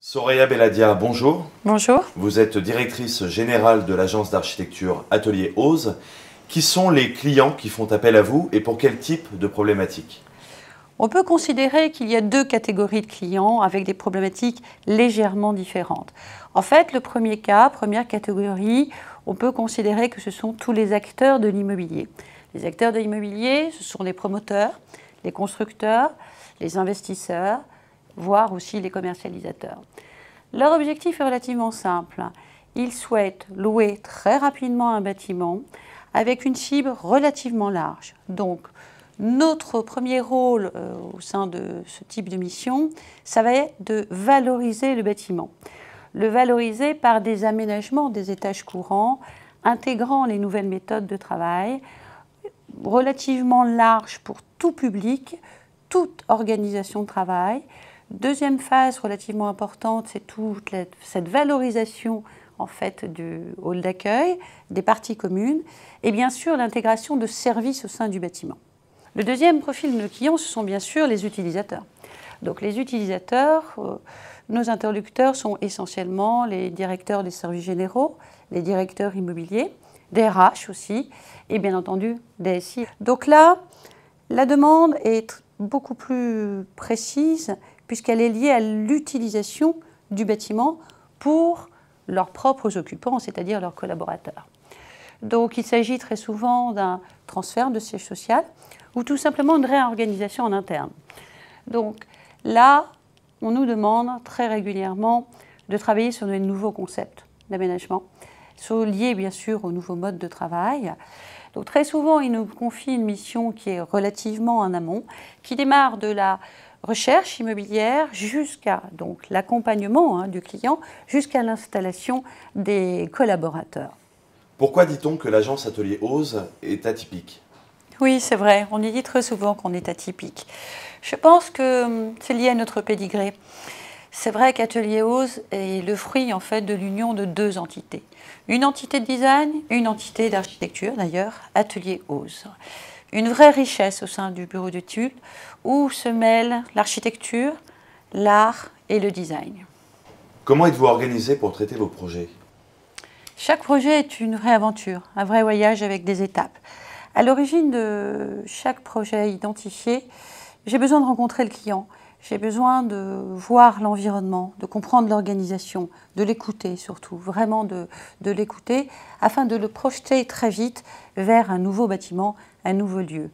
Soraya Belladia, bonjour. Bonjour. Vous êtes directrice générale de l'agence d'architecture Atelier Ose. Qui sont les clients qui font appel à vous et pour quel type de problématiques? On peut considérer qu'il y a deux catégories de clients avec des problématiques légèrement différentes. En fait, le premier cas, première catégorie, on peut considérer que ce sont tous les acteurs de l'immobilier. Les acteurs de l'immobilier, ce sont les promoteurs, les constructeurs, les investisseurs, voire aussi les commercialisateurs. Leur objectif est relativement simple. Ils souhaitent louer très rapidement un bâtiment avec une cible relativement large. Donc, notre premier rôle au sein de ce type de mission, ça va être de valoriser le bâtiment. Le valoriser par des aménagements des étages courants, intégrant les nouvelles méthodes de travail, relativement larges pour tout public, toute organisation de travail. Deuxième phase relativement importante, c'est toute cette valorisation en fait du hall d'accueil, des parties communes et bien sûr l'intégration de services au sein du bâtiment. Le deuxième profil de clients, ce sont bien sûr les utilisateurs. Donc les utilisateurs, nos interlocuteurs sont essentiellement les directeurs des services généraux, les directeurs immobiliers, des RH aussi et bien entendu des SI. Donc là, la demande est beaucoup plus précise puisqu'elle est liée à l'utilisation du bâtiment pour leurs propres occupants, c'est-à-dire leurs collaborateurs. Donc il s'agit très souvent d'un transfert de siège social ou tout simplement une réorganisation en interne. Donc là, on nous demande très régulièrement de travailler sur de nouveaux concepts d'aménagement, liés bien sûr aux nouveaux modes de travail. Donc très souvent, ils nous confient une mission qui est relativement en amont, qui démarre de la recherche immobilière jusqu'à donc l'accompagnement du client, jusqu'à l'installation des collaborateurs. Pourquoi dit-on que l'agence Atelier Ose est atypique? Oui, c'est vrai, on y dit très souvent qu'on est atypique. Je pense que c'est lié à notre pédigré. C'est vrai qu'Atelier Ose est le fruit en fait de l'union de deux entités. Une entité de design, une entité d'architecture d'ailleurs, Atelier Ose. Une vraie richesse au sein du bureau d'études où se mêlent l'architecture, l'art et le design. Comment êtes-vous organisé pour traiter vos projets? Chaque projet est une vraie aventure, un vrai voyage avec des étapes. À l'origine de chaque projet identifié, j'ai besoin de rencontrer le client. J'ai besoin de voir l'environnement, de comprendre l'organisation, de l'écouter surtout, vraiment de l'écouter, afin de le projeter très vite vers un nouveau bâtiment, un nouveau lieu.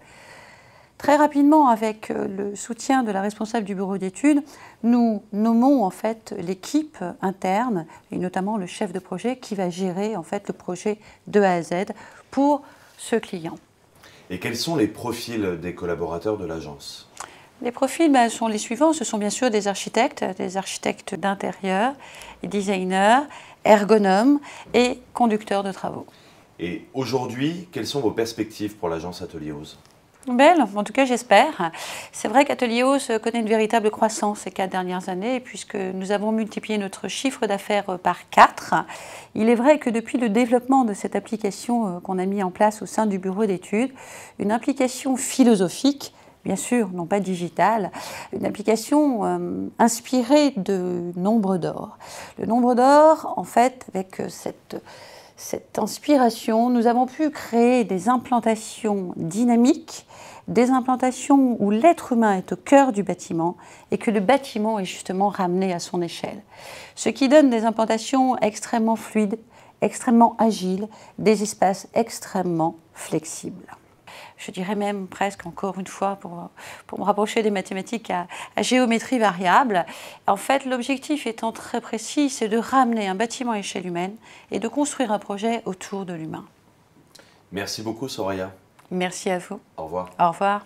Très rapidement, avec le soutien de la responsable du bureau d'études, nous nommons en fait l'équipe interne, et notamment le chef de projet qui va gérer en fait le projet de A à Z pour ce client. Et quels sont les profils des collaborateurs de l'agence? Les profils sont les suivants, ce sont bien sûr des architectes d'intérieur, designers, ergonomes et conducteurs de travaux. Et aujourd'hui, quelles sont vos perspectives pour l'agence Atelier Ose? Belle, en tout cas j'espère. C'est vrai qu'Atelier Ose connaît une véritable croissance ces 4 dernières années puisque nous avons multiplié notre chiffre d'affaires par 4. Il est vrai que depuis le développement de cette application qu'on a mis en place au sein du bureau d'études, une application philosophique, bien sûr, non pas digitale, une application inspirée de Nombre d'Or. Le Nombre d'Or, en fait, avec cette inspiration, nous avons pu créer des implantations dynamiques, des implantations où l'être humain est au cœur du bâtiment et que le bâtiment est justement ramené à son échelle. Ce qui donne des implantations extrêmement fluides, extrêmement agiles, des espaces extrêmement flexibles. Je dirais même presque encore une fois pour me rapprocher des mathématiques à géométrie variable. En fait, l'objectif étant très précis, c'est de ramener un bâtiment à échelle humaine et de construire un projet autour de l'humain. Merci beaucoup Soraya. Merci à vous. Au revoir. Au revoir.